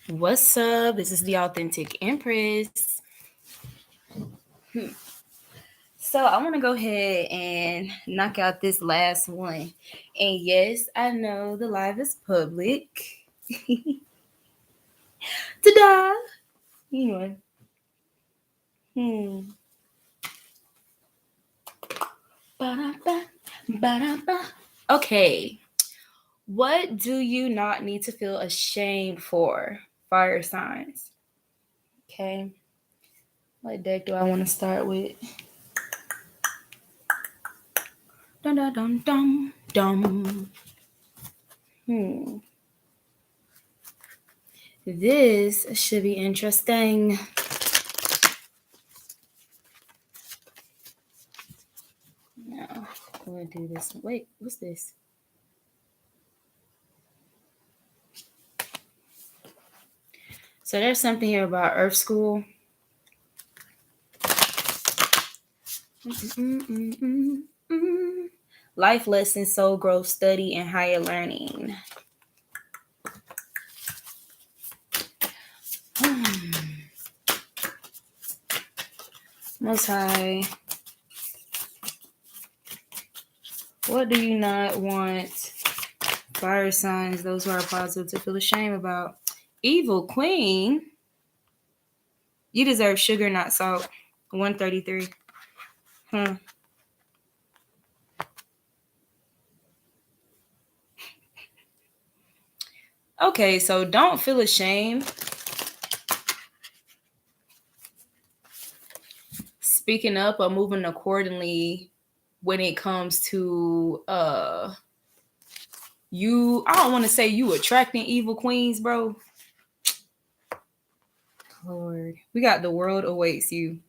What's up? This is the Authentic Empress. So I want to go ahead and knock out this last one. And yes, I know the live is public. Ta-da! Anyway. Hmm. Ba-da-ba, ba-da-ba. Okay. What do you not need to feel ashamed for? Fire signs. Okay. What deck do I want to start with? Dum dum dum dum dum. Hmm. This should be interesting. Now, I'm gonna do this. Wait, what's this? So there's something here about Earth School. Life lessons, soul growth, study, and higher learning. Most High, what do you not want fire signs, those who are positive, to feel ashamed about? Evil Queen, you deserve sugar, not salt. 133. Okay, so don't feel ashamed. Speaking up or moving accordingly when it comes to you, I don't want to say you attracting evil queens, bro. Lord, we got the world awaits you.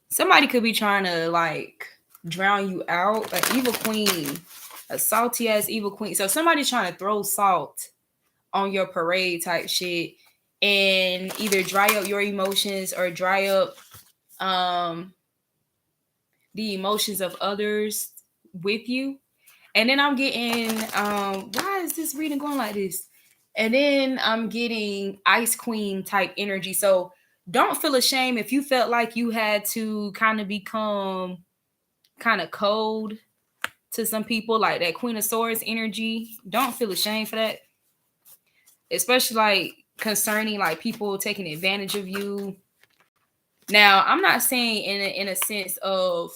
Somebody could be trying to like drown you out. An evil queen, a salty ass evil queen. So somebody's trying to throw salt on your parade type shit and either dry up your emotions or dry up the emotions of others with you. And then I'm getting why is this reading going like this? And then I'm getting Ice Queen type energy. So don't feel ashamed if you felt like you had to kind of become kind of cold to some people, like that Queen of Swords energy. Don't feel ashamed for that. Especially like concerning like people taking advantage of you. Now, I'm not saying in a sense of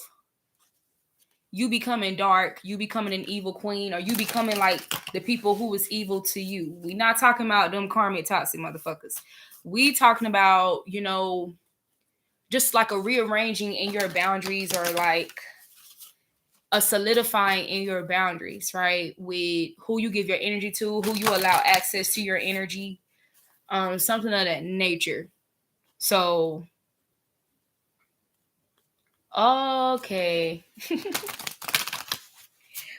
you becoming dark, you becoming an evil queen, or you becoming like the people who was evil to you. We not talking about them karmic toxic motherfuckers. We talking about, just like a rearranging in your boundaries or like a solidifying in your boundaries, right? With who you give your energy to, who you allow access to your energy, something of that nature. So, okay.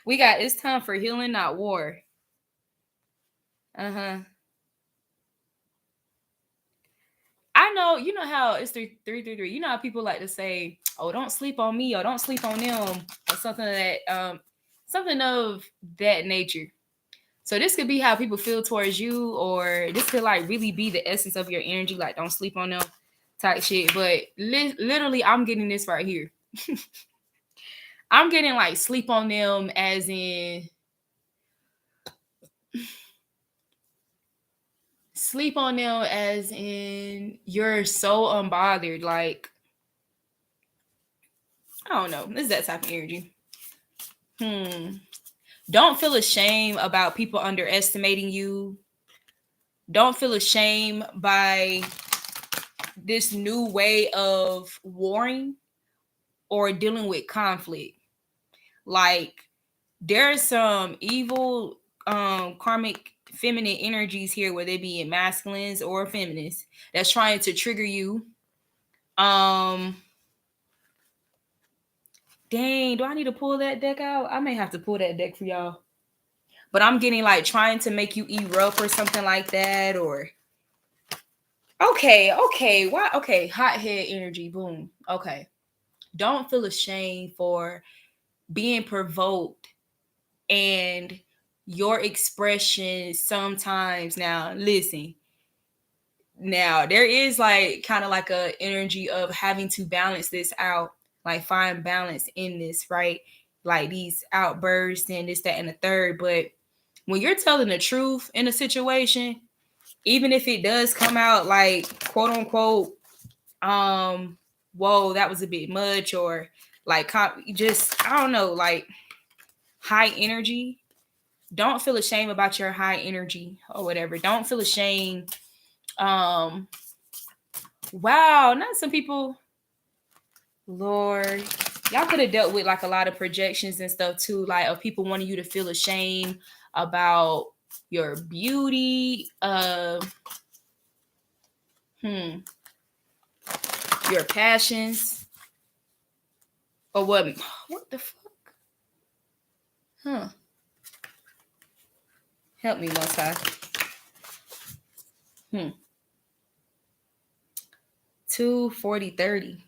We got it's time for healing, not war. Uh-huh. I know, you know how it's 333. You know how people like to say, "Oh, don't sleep on me," or "Don't sleep on them," or something of that nature. So this could be how people feel towards you, or this could like really be the essence of your energy, like "Don't sleep on them" type shit. But literally, I'm getting this right here. I'm getting like sleep on them, as in sleep on them, as in you're so unbothered, like I don't know. It's that type of energy. Don't feel ashamed about people underestimating you. Don't feel ashamed by this new way of warring or dealing with conflict. Like there's some evil karmic feminine energies here, where they be in masculines or feminists, that's trying to trigger you. Um Dang, do I need to pull that deck out? I may have to pull that deck for y'all. But I'm getting like trying to make you erupt or something like that, or okay, why? Okay, hothead energy, boom. Okay, don't feel ashamed for being provoked and your expression sometimes. Now listen, now there is like kind of like a energy of having to balance this out, like find balance in this, right? Like these outbursts and this, that, and the third. But when you're telling the truth in a situation, even if it does come out like quote unquote, um, whoa, that was a bit much, or like just I don't know, like high energy. Don't feel ashamed about your high energy or whatever. Don't feel ashamed. Um, wow, not some people. Lord, y'all could have dealt with like a lot of projections and stuff too, like of people wanting you to feel ashamed about your beauty, your passions, or what the fuck? Huh. Help me, Most High. 24030.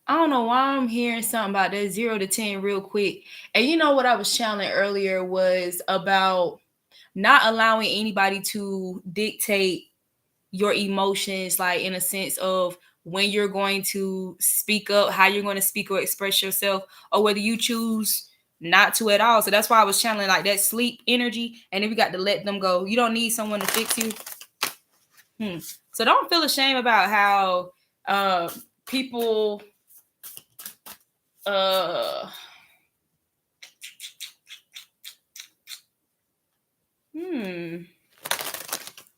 I don't know why I'm hearing something about that 0 to 10 real quick. And you know what I was channeling earlier was about not allowing anybody to dictate your emotions, like in a sense of when you're going to speak up, how you're going to speak or express yourself, or whether you choose not to at all. So that's why I was channeling like that sleep energy, and then we got to let them go. You don't need someone to fix you. So don't feel ashamed about how people uh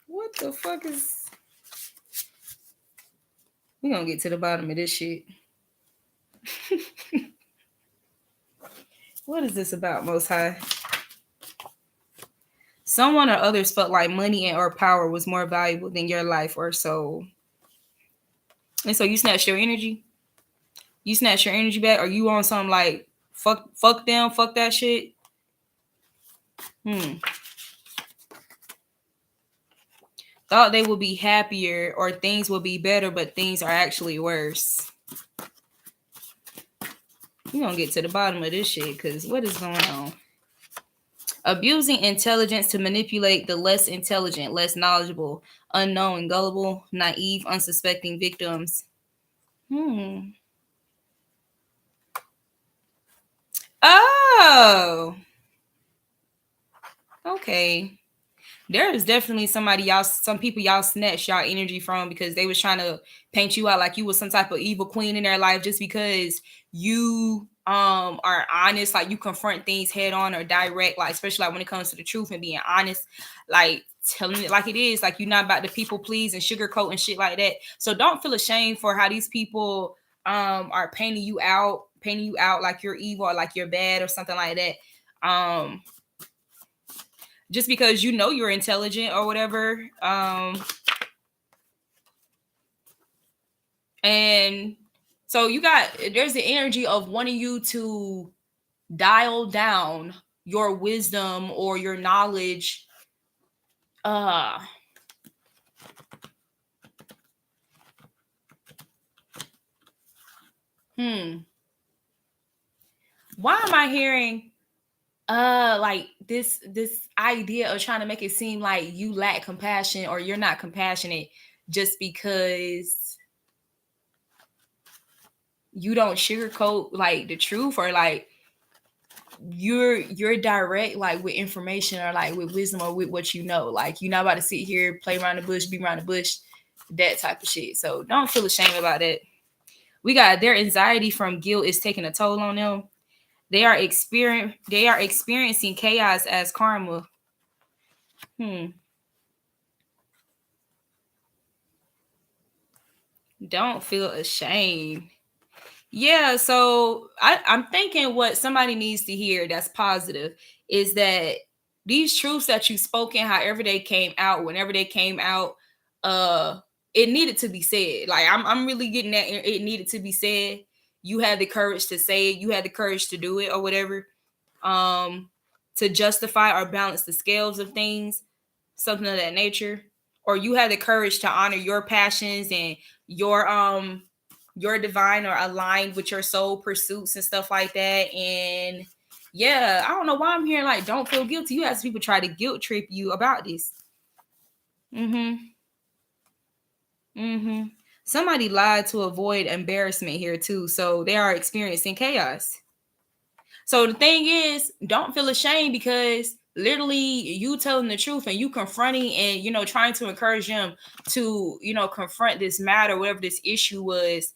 what the fuck is, we gonna get to the bottom of this shit. What is this about, Most High? Someone or others felt like money and or power was more valuable than your life or soul. And so you snatched your energy? You snatched your energy back? Or you on something like fuck them, fuck that shit? Thought they would be happier or things will be better, but things are actually worse. We're gonna get to the bottom of this shit, because what is going on? Abusing intelligence to manipulate the less intelligent, less knowledgeable, unknown, gullible, naive, unsuspecting victims. Oh, okay. There is definitely some people y'all snatched y'all energy from because they was trying to paint you out like you was some type of evil queen in their life just because you are honest, like you confront things head on or direct, like especially like when it comes to the truth and being honest, like telling it like it is, like you're not about to people please and sugarcoat and shit like that. So don't feel ashamed for how these people are painting you out like you're evil or like you're bad or something like that. Just because you know you're intelligent or whatever. And so there's the energy of wanting you to dial down your wisdom or your knowledge. Why am I hearing like this idea of trying to make it seem like you lack compassion or you're not compassionate just because you don't sugarcoat like the truth, or like you're direct like with information or like with wisdom or with what you know, like you're not about to sit here play around the bush, be around the bush, that type of shit. So don't feel ashamed about it. We got their anxiety from guilt is taking a toll on them. They are experiencing chaos as karma. Don't feel ashamed. Yeah, so I'm thinking what somebody needs to hear that's positive is that these truths that you spoken, however they came out, whenever they came out, it needed to be said. Like I'm really getting that it needed to be said. You had the courage to say it, you had the courage to do it or whatever. To justify or balance the scales of things, something of that nature. or you have the courage to honor your passions and your divine or aligned with your soul pursuits and stuff like that. And yeah, I don't know why I'm hearing like don't feel guilty. You have people try to guilt trip you about this. Mm-hmm. Mm-hmm. Somebody lied to avoid embarrassment here too. So they are experiencing chaos. So the thing is, don't feel ashamed because literally you telling the truth and you confronting and trying to encourage them to confront this matter, whatever this issue was.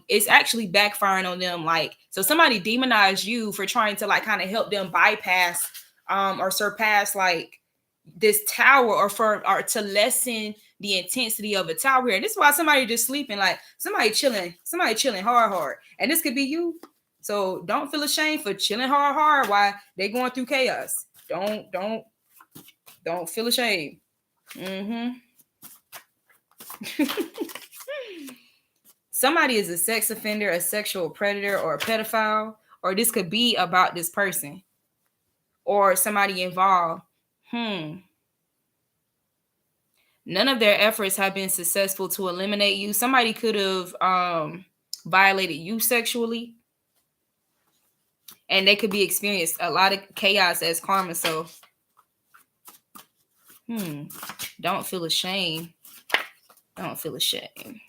It's actually backfiring on them. Like, so somebody demonized you for trying to like kind of help them bypass or surpass like this tower, or to lessen the intensity of a tower here. And this is why somebody just sleeping, like somebody chilling hard. And this could be you. So don't feel ashamed for chilling hard while they going through chaos. Don't feel ashamed. Mm-hmm. Somebody is a sex offender, a sexual predator, or a pedophile, or this could be about this person or somebody involved. None of their efforts have been successful to eliminate you. Somebody could have violated you sexually, and they could be experienced a lot of chaos as karma. So, don't feel ashamed. Don't feel ashamed.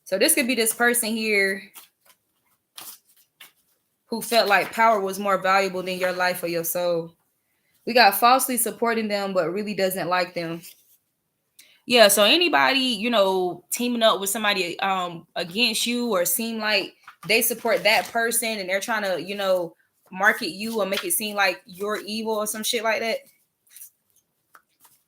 So this could be this person here who felt like power was more valuable than your life or your soul. We got falsely supporting them, but really doesn't like them. Yeah, so anybody, teaming up with somebody against you or seem like they support that person and they're trying to, market you or make it seem like you're evil or some shit like that.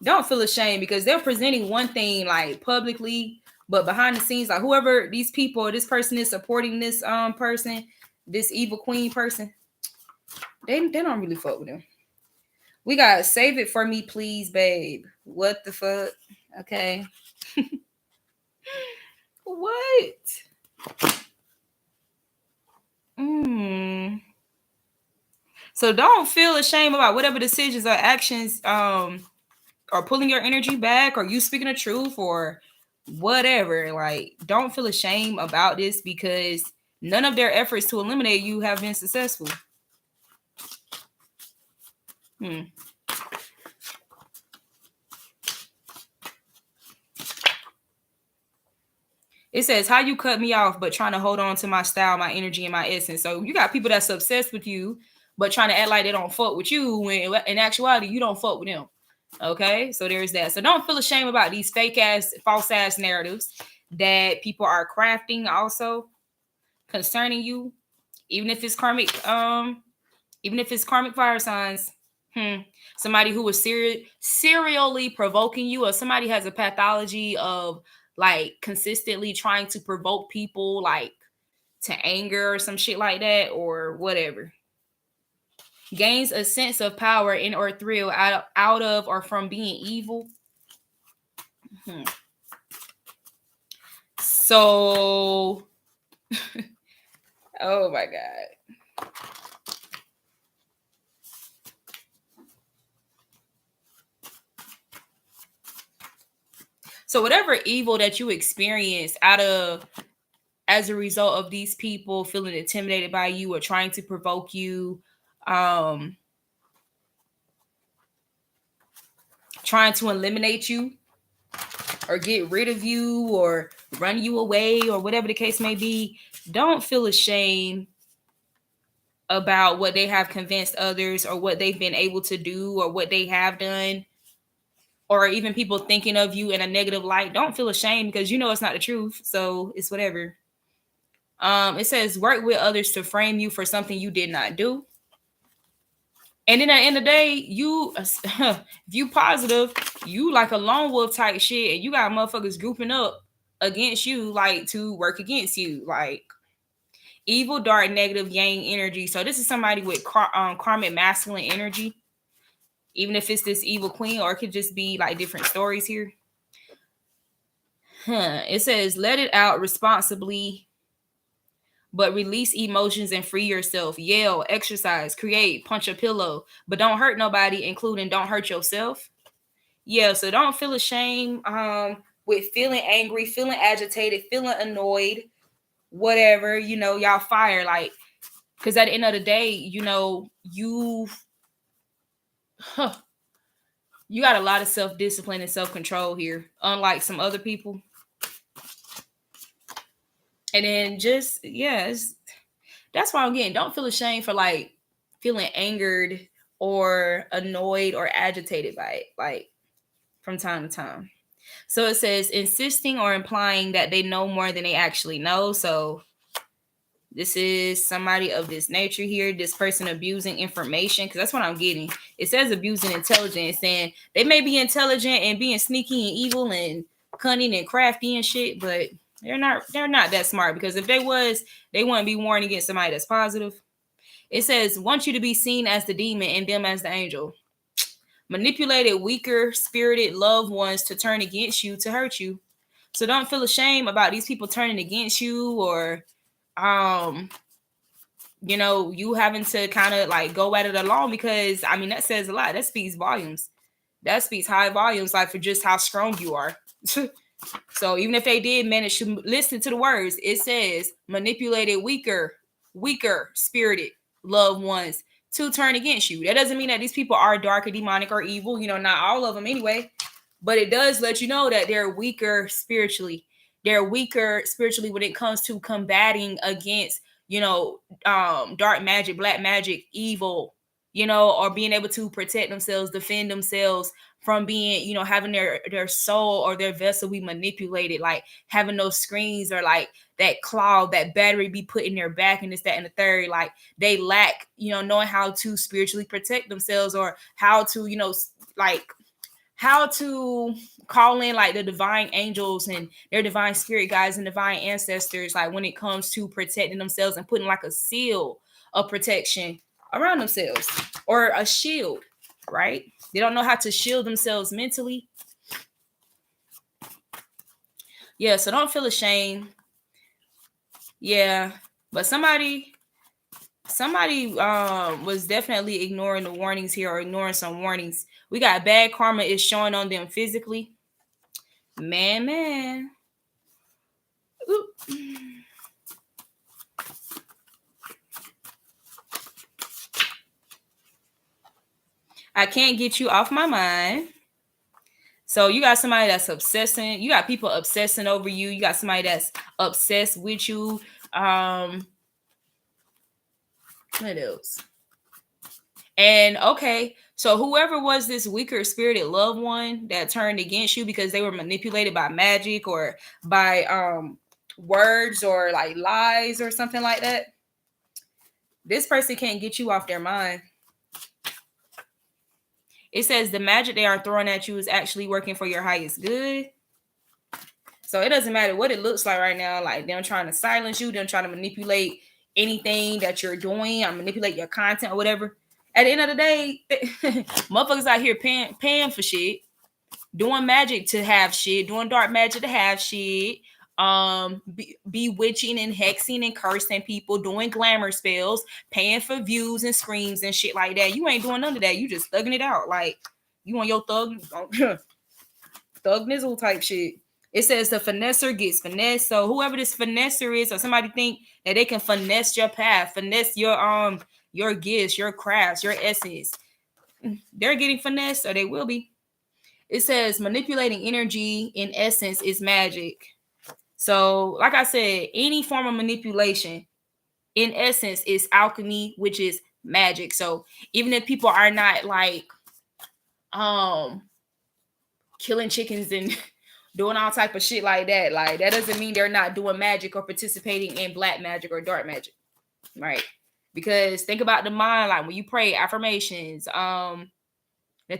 Don't feel ashamed because they're presenting one thing like publicly, but behind the scenes, like whoever these people or this person is supporting this person, this evil queen person, they don't really fuck with them. We got save it for me, please, babe. What the fuck? Okay. What? So don't feel ashamed about whatever decisions or actions or pulling your energy back or you speaking the truth or whatever. Like, don't feel ashamed about this because none of their efforts to eliminate you have been successful. It says, how you cut me off, but trying to hold on to my style, my energy, and my essence. So you got people that's obsessed with you, but trying to act like they don't fuck with you when in actuality, you don't fuck with them. Okay, so there's that. So don't feel ashamed about these fake ass, false ass narratives that people are crafting also concerning you, even if it's karmic, fire signs. Somebody who was serially provoking you, or somebody has a pathology of like consistently trying to provoke people like to anger or some shit like that or whatever. Gains a sense of power and or thrill out of or from being evil. So, oh my God. So whatever evil that you experience as a result of these people feeling intimidated by you or trying to provoke you, trying to eliminate you or get rid of you or run you away or whatever the case may be, don't feel ashamed about what they have convinced others or what they've been able to do or what they have done, or even people thinking of you in a negative light. Don't feel ashamed because it's not the truth. So it's whatever. It says work with others to frame you for something you did not do. And then at the end of the day, you, if you positive, you like a lone wolf type shit, and you got motherfuckers grouping up against you, like to work against you, like evil, dark, negative, yang energy. So this is somebody with karmic masculine energy, even if it's this evil queen, or it could just be like different stories here. It says let it out responsibly, but release emotions and free yourself. Yell, exercise, create, punch a pillow, but don't hurt nobody, including don't hurt yourself. Yeah, so don't feel ashamed with feeling angry, feeling agitated, feeling annoyed, whatever, y'all fire, like, because at the end of the day, huh, you got a lot of self-discipline and self-control here, unlike some other people. And then just, yeah, that's why I'm getting, don't feel ashamed for like feeling angered or annoyed or agitated by it, like from time to time. So it says insisting or implying that they know more than they actually know. So this is somebody of this nature here, this person abusing information, because that's what I'm getting. It says abusing intelligence, saying they may be intelligent and being sneaky and evil and cunning and crafty and shit, but they're not that smart, because if they was, they wouldn't be warning against somebody that's positive. It says want you to be seen as the demon and them as the angel. Manipulated weaker spirited loved ones to turn against you to hurt you. So don't feel ashamed about these people turning against you, or um you having to kind of like go at it alone, because I mean that says a lot. That speaks volumes. That speaks high volumes, like for just how strong you are. So even if they did manage to listen to the words, it says manipulated weaker spirited loved ones to turn against you. That doesn't mean that these people are dark or demonic or evil, not all of them anyway, but it does let you know that they're weaker spiritually. They're weaker spiritually when it comes to combating against, dark magic, black magic, evil, or being able to protect themselves, defend themselves from being, having their soul or their vessel be manipulated, like having those screens or like that cloud, that battery be put in their back and this, that, and the third. Like they lack, knowing how to spiritually protect themselves, or how to, like how to call in like the divine angels and their divine spirit guides and divine ancestors, like when it comes to protecting themselves and putting like a seal of protection around themselves, or a shield, right? They don't know how to shield themselves mentally. Yeah, so don't feel ashamed. Yeah, but somebody was definitely ignoring the warnings here, or ignoring some warnings. We got bad karma is showing on them physically. Man. Oop. I can't get you off my mind. So you got somebody that's obsessing. You got people obsessing over you. You got somebody that's obsessed with you. What else? And okay, so whoever was this weaker spirited loved one that turned against you because they were manipulated by magic or by words or like lies or something like that, this person can't get you off their mind. It says the magic they are throwing at you is actually working for your highest good. So it doesn't matter what it looks like right now, like them trying to silence you, them trying to manipulate anything that you're doing, or manipulate your content or whatever. At the end of the day, motherfuckers out here paying for shit, doing magic to have shit, doing dark magic to have shit, bewitching and hexing and cursing people, doing glamour spells, paying for views and screams and shit like that. You ain't doing none of that. You just thugging it out. Like you on your thug nizzle type shit. It says the finesser gets finesse. So whoever this finesser is, or somebody think that they can finesse your path, finesse your gifts, your crafts, your essence, they're getting finessed, or they will be. It says manipulating energy in essence is magic. So, like I said, any form of manipulation in essence is alchemy, which is magic. So even if people are not like killing chickens and doing all type of shit like that doesn't mean they're not doing magic or participating in black magic or dark magic, right? Because think about the mind, like when you pray affirmations, the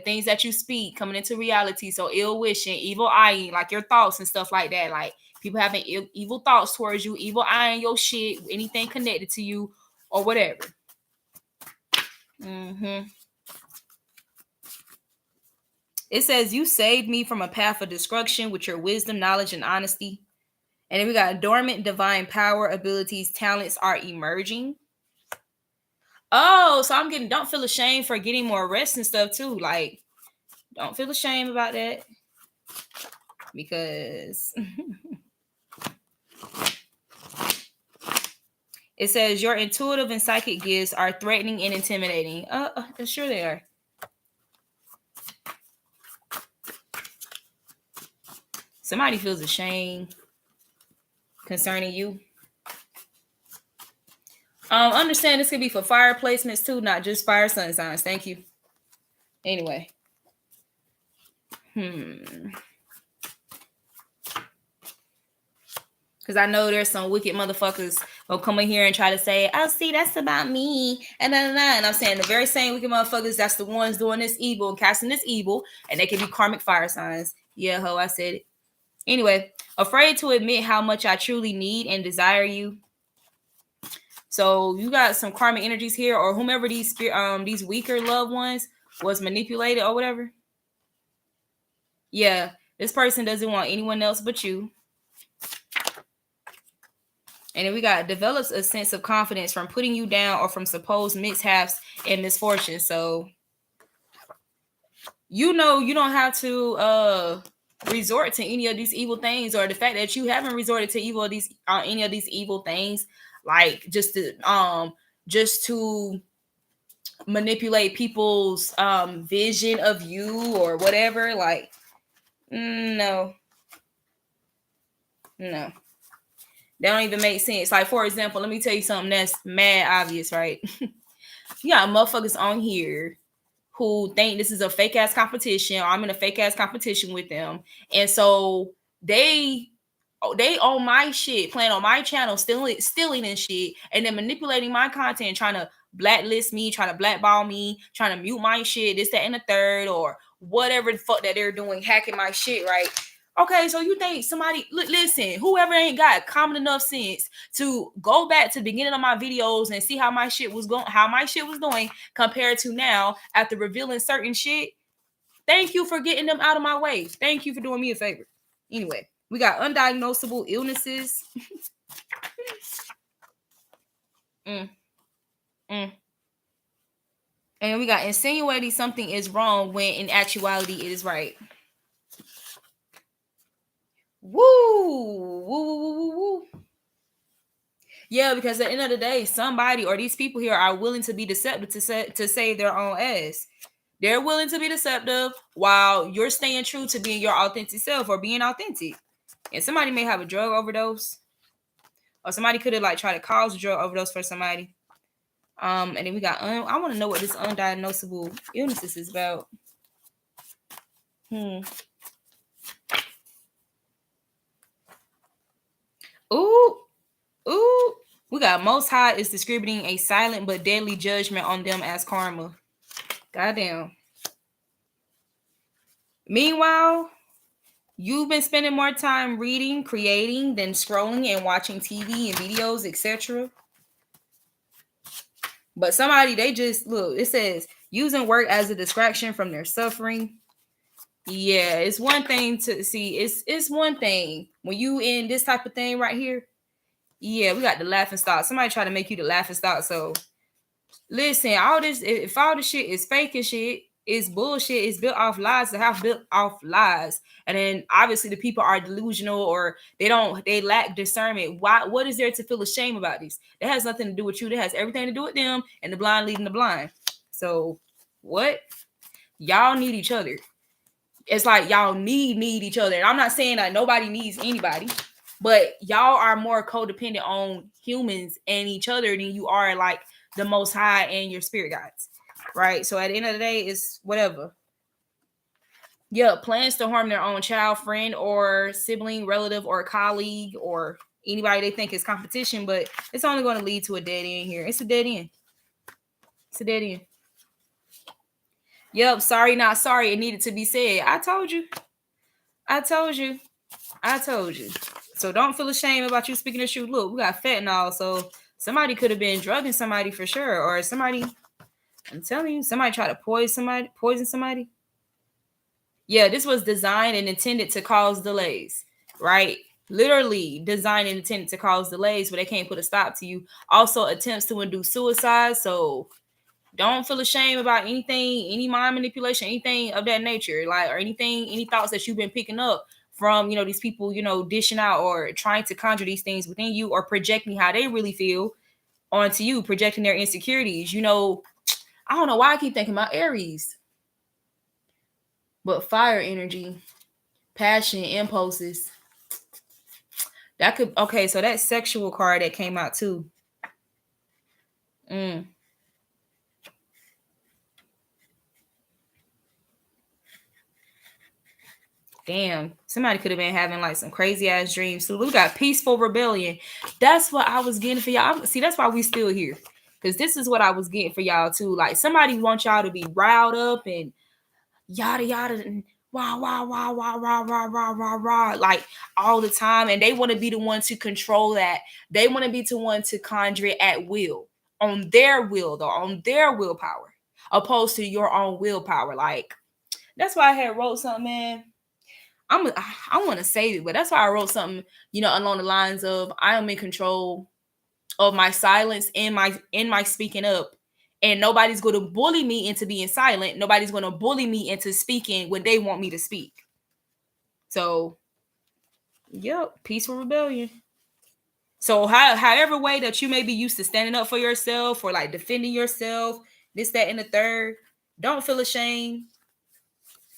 things that you speak coming into reality. So ill wishing, evil eyeing, like your thoughts and stuff like that. Like people having evil thoughts towards you, evil eyeing your shit, anything connected to you or whatever. It says you saved me from a path of destruction with your wisdom, knowledge, and honesty. And then we got dormant divine power, abilities, talents are emerging. Oh, so I'm getting, don't feel ashamed for getting more rest and stuff too. Like Don't feel ashamed about that, because it says your intuitive and psychic gifts are threatening and intimidating. Sure they are. Somebody feels ashamed concerning you. Understand this could be for fire placements too, not just fire sun signs. Thank you. Anyway. Because I know there's some wicked motherfuckers who'll come in here and try to say, oh, see, that's about me. And I'm saying the very same wicked motherfuckers, that's the ones doing this evil and casting this evil. And they can be karmic fire signs. Yeah, ho, I said it. Anyway, afraid to admit how much I truly need and desire you. So you got some karmic energies here, or whomever these weaker loved ones was manipulated or whatever. Yeah, this person doesn't want anyone else but you. And then we got develops a sense of confidence from putting you down or from supposed mishaps and misfortune. So, you know, you don't have to resort to any of these evil things, or the fact that you haven't resorted to any of these evil things, like just to manipulate people's vision of you or whatever. Like, no. That don't even make sense. Like, for example, let me tell you something that's mad obvious, right? You got motherfuckers on here who think this is a fake ass competition, or I'm in a fake ass competition with them. And so they own my shit, playing on my channel, stealing and shit, and then manipulating my content, trying to blacklist me, trying to blackball me, trying to mute my shit, this, that, and the third, or whatever the fuck that they're doing, hacking my shit, right? Okay, so you think somebody, listen, whoever ain't got common enough sense to go back to the beginning of my videos and see how my shit was doing compared to now after revealing certain shit, thank you for getting them out of my way. Thank you for doing me a favor. Anyway, we got undiagnosable illnesses. And we got insinuating something is wrong when in actuality it is right. Woo. Yeah, because at the end of the day, somebody or these people here are willing to be deceptive to save their own ass. They're willing to be deceptive while you're staying true to being your authentic self or being authentic. And somebody may have a drug overdose, or somebody could have like tried to cause a drug overdose for somebody. And then we got I want to know what this undiagnosable illnesses is about. Ooh. We got Most High is distributing a silent but deadly judgment on them as karma. Goddamn. Meanwhile, you've been spending more time reading, creating than scrolling and watching TV and videos, etc. But somebody, they just, look, it says using work as a distraction from their suffering. Yeah, it's one thing to see. It's one thing when you in this type of thing right here. Yeah, we got the laughing stock. Somebody try to make you the laughing stock. So listen, all this, if all this shit is fake and shit, it's bullshit, it's built off lies, the house built off lies. And then obviously the people are delusional, or they lack discernment. What is there to feel ashamed about this? That has nothing to do with you. That has everything to do with them and the blind leading the blind. So what? Y'all need each other. It's like y'all need each other. And I'm not saying that nobody needs anybody, but y'all are more codependent on humans and each other than you are like the Most High and your spirit guides, right? So at the end of the day, it's whatever. Yeah, plans to harm their own child, friend, or sibling, relative, or colleague, or anybody they think is competition, but it's only going to lead to a dead end here. It's a dead end. Yep, sorry, not sorry. It needed to be said. I told you. So don't feel ashamed about you speaking the truth. Look, we got fentanyl, so somebody could have been drugging somebody for sure, or somebody. I'm telling you, somebody tried to poison somebody. Yeah, this was designed and intended to cause delays, right? Literally designed and intended to cause delays, but they can't put a stop to you. Also attempts to induce suicide. So Don't feel ashamed about anything, any mind manipulation, anything of that nature, like, or anything, any thoughts that you've been picking up from, these people, dishing out or trying to conjure these things within you, or projecting how they really feel onto you, projecting their insecurities. I don't know why I keep thinking about Aries, but fire energy, passion, impulses. That could, okay, so that sexual card that came out too. Damn, somebody could have been having like some crazy ass dreams. So we got peaceful rebellion. That's what I was getting for y'all. See, that's why we still here. Because this is what I was getting for y'all too. Like, somebody wants y'all to be riled up and yada yada and wah wah wah wah rah rah rah rah rah, like, all the time. And they want to be the one to control that. They want to be the one to conjure it at will. On their will, though, on their willpower. Opposed to your own willpower. Like, that's why I had wrote something, man. I want to save it, but that's why I wrote something, along the lines of, I am in control of my silence and my speaking up, and nobody's going to bully me into being silent. Nobody's going to bully me into speaking when they want me to speak. So, yep, peaceful rebellion. So, however way that you may be used to standing up for yourself or like defending yourself, this, that, and the third, don't feel ashamed.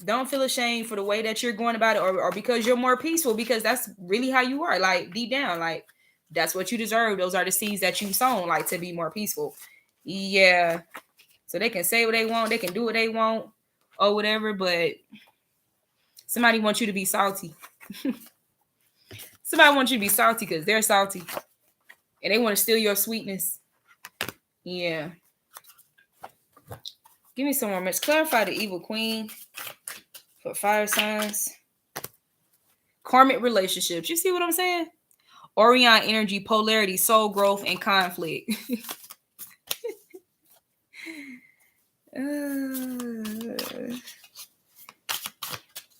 Don't feel ashamed for the way that you're going about it, or because you're more peaceful, because that's really how you are. Like, deep down, like, that's what you deserve. Those are the seeds that you've sown, like, to be more peaceful. Yeah. So they can say what they want, they can do what they want, or whatever, but somebody wants you to be salty. Somebody wants you to be salty because they're salty. And they want to steal your sweetness. Yeah. Give me some more minutes. Clarify the evil queen for fire signs. Karmic relationships. You see what I'm saying? Orion energy, polarity, soul growth, and conflict.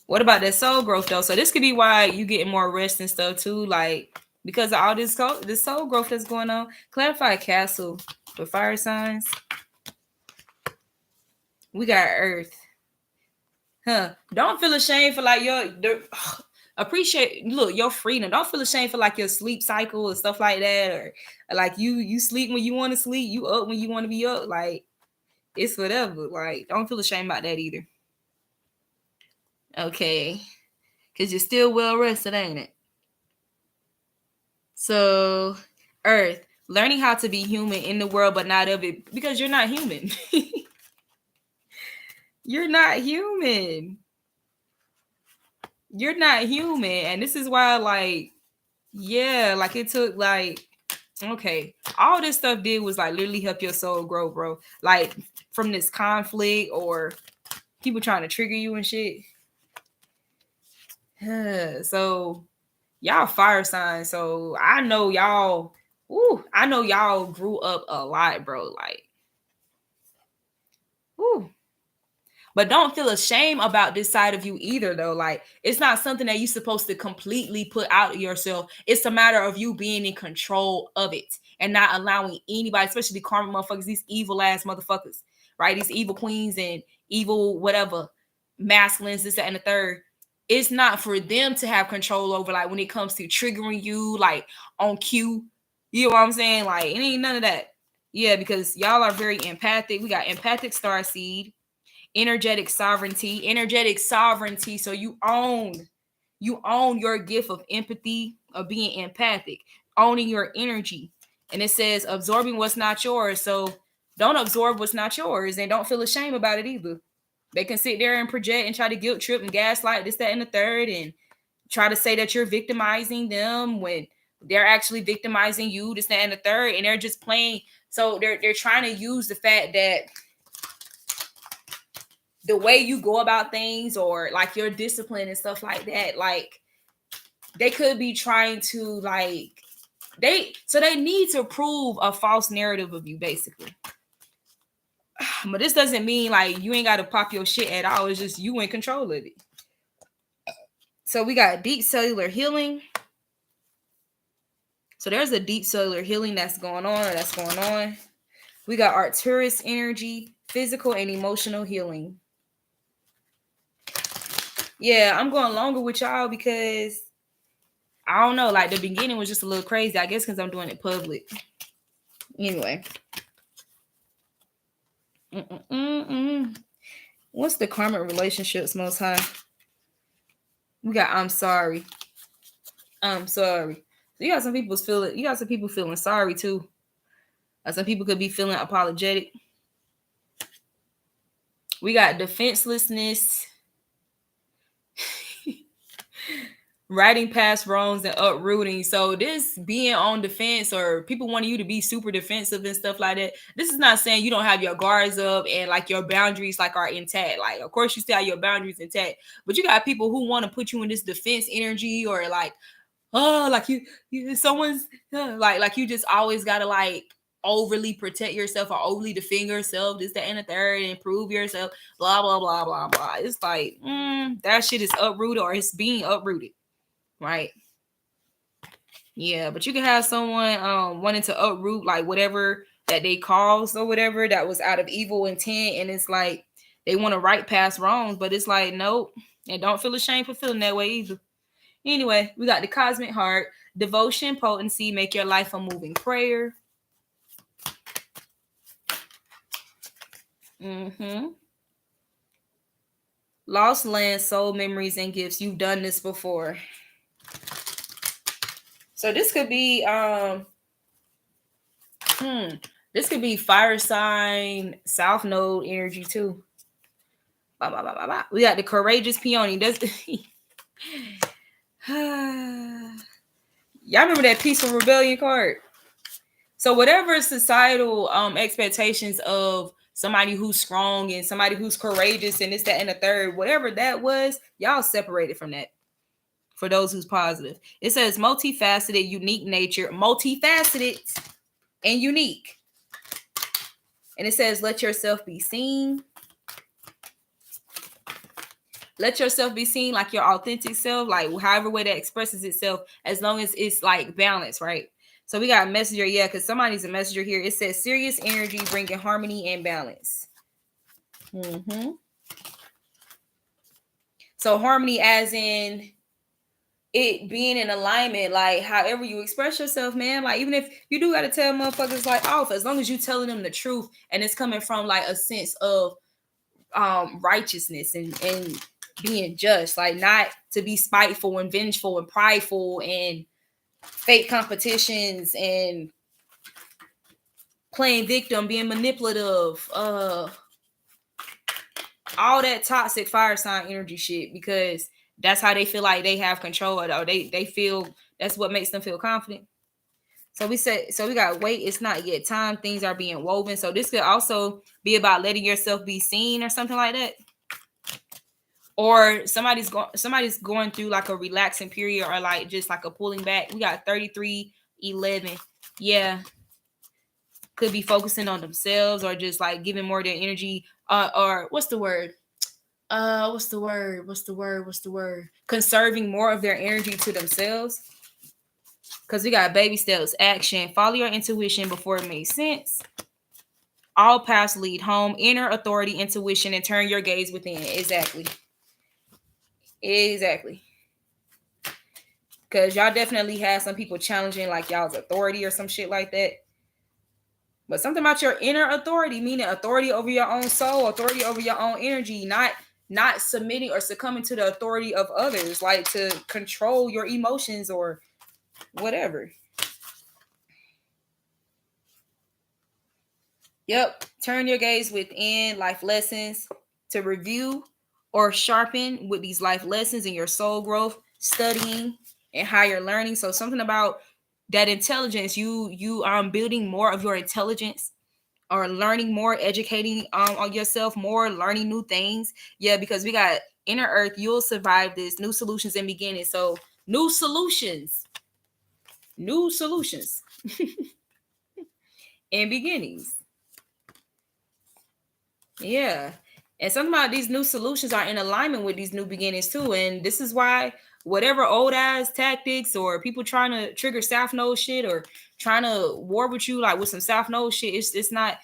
What about that soul growth though? So this could be why you getting more rest and stuff too, like, because of all this soul growth that's going on. Clarify castle for fire signs. We got Earth. Don't feel ashamed for like appreciate, look, your freedom. Don't feel ashamed for like your sleep cycle and stuff like that, or like you sleep when you want to sleep, you up when you want to be up. Like, it's whatever. Like, don't feel ashamed about that either. Okay, because you're still well rested, ain't it? So, Earth, learning how to be human in the world but not of it, because you're not human. You're not human. You're not human. And this is why, like, yeah, like, it took, like, okay, all this stuff did was, like, literally help your soul grow, bro. Like, from this conflict or people trying to trigger you and shit. So, y'all fire signs. So, I know y'all grew up a lot, bro. Like, ooh. But don't feel ashamed about this side of you either, though. Like, it's not something that you're supposed to completely put out of yourself. It's a matter of you being in control of it and not allowing anybody, especially karmic motherfuckers, these evil ass motherfuckers, right? These evil queens and evil whatever, masculines, this, that, and the third. It's not for them to have control over, like, when it comes to triggering you, like, on cue. You know what I'm saying? Like, it ain't none of that. Yeah, because y'all are very empathic. We got empathic star seed. Energetic sovereignty. So you own your gift of empathy, of being empathic, owning your energy. And it says absorbing what's not yours. So don't absorb what's not yours, and don't feel ashamed about it either. They can sit there and project and try to guilt trip and gaslight this, that, and the third, and try to say that you're victimizing them when they're actually victimizing you, this, that, and the third, and they're just playing. So they're trying to use the fact that the way you go about things, or like your discipline and stuff like that, like, they could be trying to, like, they need to prove a false narrative of you, basically. But this doesn't mean like you ain't got to pop your shit at all. It's just you in control of it. So we got deep cellular healing. So there's a deep cellular healing that's going on. We got Arcturus energy, physical and emotional healing. Yeah, I'm going longer with y'all because I don't know, like the beginning was just a little crazy. I guess because I'm doing it public. Anyway. What's the karmic relationships most high? We got I'm sorry. I'm sorry. So you got some people feeling sorry too. Some people could be feeling apologetic. We got defenselessness, writing past wrongs and uprooting. So this being on defense or people wanting you to be super defensive and stuff like that. This is not saying you don't have your guards up and like your boundaries like are intact. Like of course you still have your boundaries intact, but you got people who want to put you in this defense energy or like, oh, like you someone's like you just always gotta like overly protect yourself or overly defend yourself, this, that, and the third, and improve yourself, blah, blah, blah, blah, blah. It's like, that shit is uprooted or it's being uprooted. Right. Yeah, but you can have someone wanting to uproot like whatever that they caused or whatever that was out of evil intent, and it's like they want to right past wrongs, but it's like nope, and don't feel ashamed for feeling that way either. Anyway, we got the cosmic heart, devotion, potency, make your life a moving prayer. Lost land, soul memories, and gifts. You've done this before. So this could be this could be fire sign, south node energy too. Blah, blah, blah, blah, blah. We got the courageous peony. That's y'all remember that peaceful rebellion card? So whatever societal expectations of somebody who's strong and somebody who's courageous and this, that, and the third, whatever that was, y'all separated from that. For those who's positive, it says multifaceted, unique nature, multifaceted and unique. And it says, let yourself be seen. Let yourself be seen like your authentic self, like however way that expresses itself, as long as it's like balanced, right? So we got a messenger, yeah, because somebody's a messenger here. It says serious energy, bringing harmony and balance. So harmony as in it being in alignment, like however you express yourself, man. Like even if you do got to tell motherfuckers like off, as long as you telling them the truth and it's coming from like a sense of righteousness and being just, like not to be spiteful and vengeful and prideful and fake competitions and playing victim, being manipulative, all that toxic fire sign energy shit, because that's how they feel like they have control, or they feel that's what makes them feel confident. So we got wait, it's not yet time, things are being woven. So this could also be about letting yourself be seen or something like that. Or somebody's going through like a relaxing period or like just like a pulling back. We got 3311. Yeah. Could be focusing on themselves or just like giving more of their energy. Or what's the word? Conserving more of their energy to themselves. Because we got baby steps, action, follow your intuition before it makes sense. All paths lead home, inner authority, intuition, and turn your gaze within. Exactly. Because y'all definitely have some people challenging like y'all's authority or some shit like that. But something about your inner authority, meaning authority over your own soul, authority over your own energy, not submitting or succumbing to the authority of others, like to control your emotions or whatever. Yep. Turn your gaze within, life lessons to review or sharpen with these life lessons in your soul growth, studying and higher learning. So something about that intelligence, you are building more of your intelligence or learning more, educating on yourself more, learning new things. Yeah, because we got inner earth, you'll survive this, new solutions and beginnings. So new solutions and beginnings. Yeah. And something about these new solutions are in alignment with these new beginnings too. And this is why whatever old ass tactics or people trying to trigger South Node shit or trying to war with you like with some South Node shit, it's not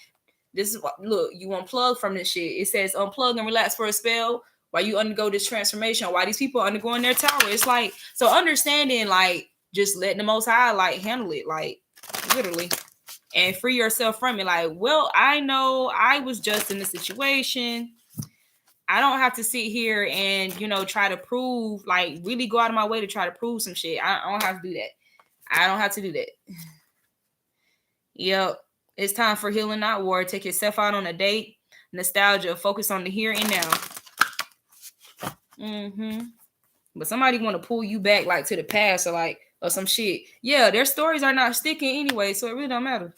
This is what, look, you unplug from this shit. It says unplug and relax for a spell while you undergo this transformation. Why these people undergoing their tower? It's like, so understanding, like, just letting the Most High, like, handle it, like, literally, and free yourself from it. Like, well, I know I was just in the situation. I don't have to sit here and, try to prove, like, really go out of my way to try to prove some shit. I don't have to do that. I don't have to do that. Yep. It's time for healing, not war. Take yourself out on a date. Nostalgia. Focus on the here and now. But somebody want to pull you back, like, to the past, or some shit. Yeah, their stories are not sticking anyway, so it really don't matter.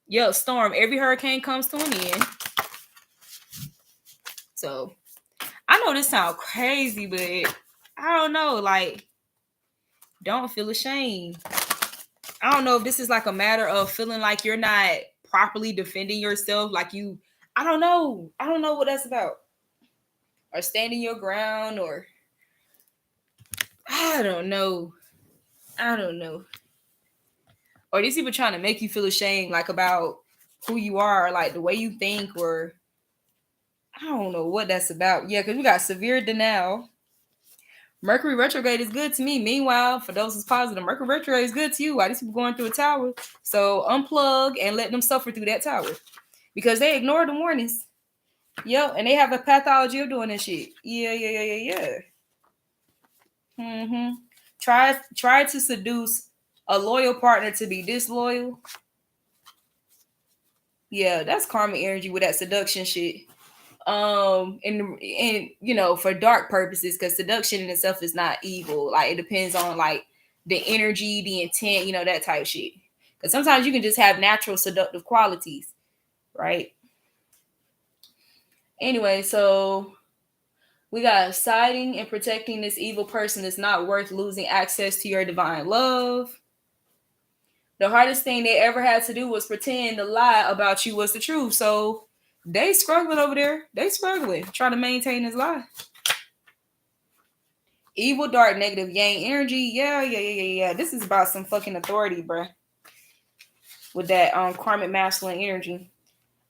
Yo, storm. Every hurricane comes to an end. So, I know this sounds crazy, but I don't know. Like, don't feel ashamed. I don't know if this is like a matter of feeling like you're not properly defending yourself. Like I don't know. I don't know what that's about. Or standing your ground, or I don't know. Or these people trying to make you feel ashamed, like, about who you are, like the way you think, or I don't know what that's about. Yeah, because we got severe denial. Mercury retrograde is good to me. Meanwhile, for those who's positive, Mercury retrograde is good to you. Why these people going through a tower? So unplug and let them suffer through that tower, because they ignore the warnings. Yep, and they have a pathology of doing this shit. Yeah. Try to seduce a loyal partner to be disloyal. Yeah, that's karmic energy with that seduction shit. And for dark purposes, because seduction in itself is not evil. Like, it depends on, like, the energy, the intent, that type of shit. Because sometimes you can just have natural seductive qualities, right? Anyway, so we got siding and protecting this evil person is not worth losing access to your divine love. The hardest thing they ever had to do was pretend the lie about you was the truth. So they struggling over there. They struggling, trying to maintain this lie. Evil, dark, negative, yang energy. Yeah. This is about some fucking authority, bruh. With that karmic masculine energy.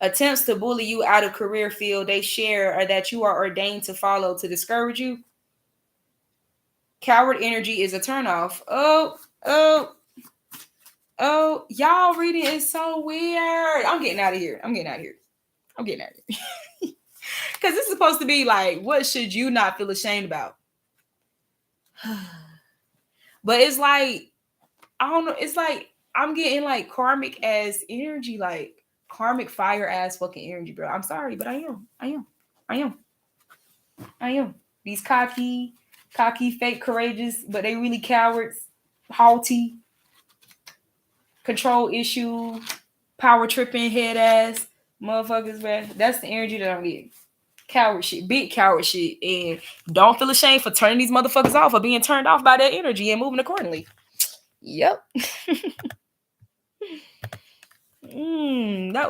Attempts to bully you out of career field they share or that you are ordained to follow to discourage you. Coward energy is a turnoff. Oh, y'all reading is so weird. I'm getting out of here. Because this is supposed to be like, what should you not feel ashamed about? But it's like, I don't know. It's like, I'm getting like karmic as energy, like karmic fire ass fucking energy, bro. I'm sorry, but I am. These cocky, fake, courageous, but they really cowards, haughty, control issue, power tripping, head ass motherfuckers, man. That's the energy that I'm getting. Coward shit, big coward shit, and don't feel ashamed for turning these motherfuckers off or being turned off by their energy and moving accordingly. Yep. That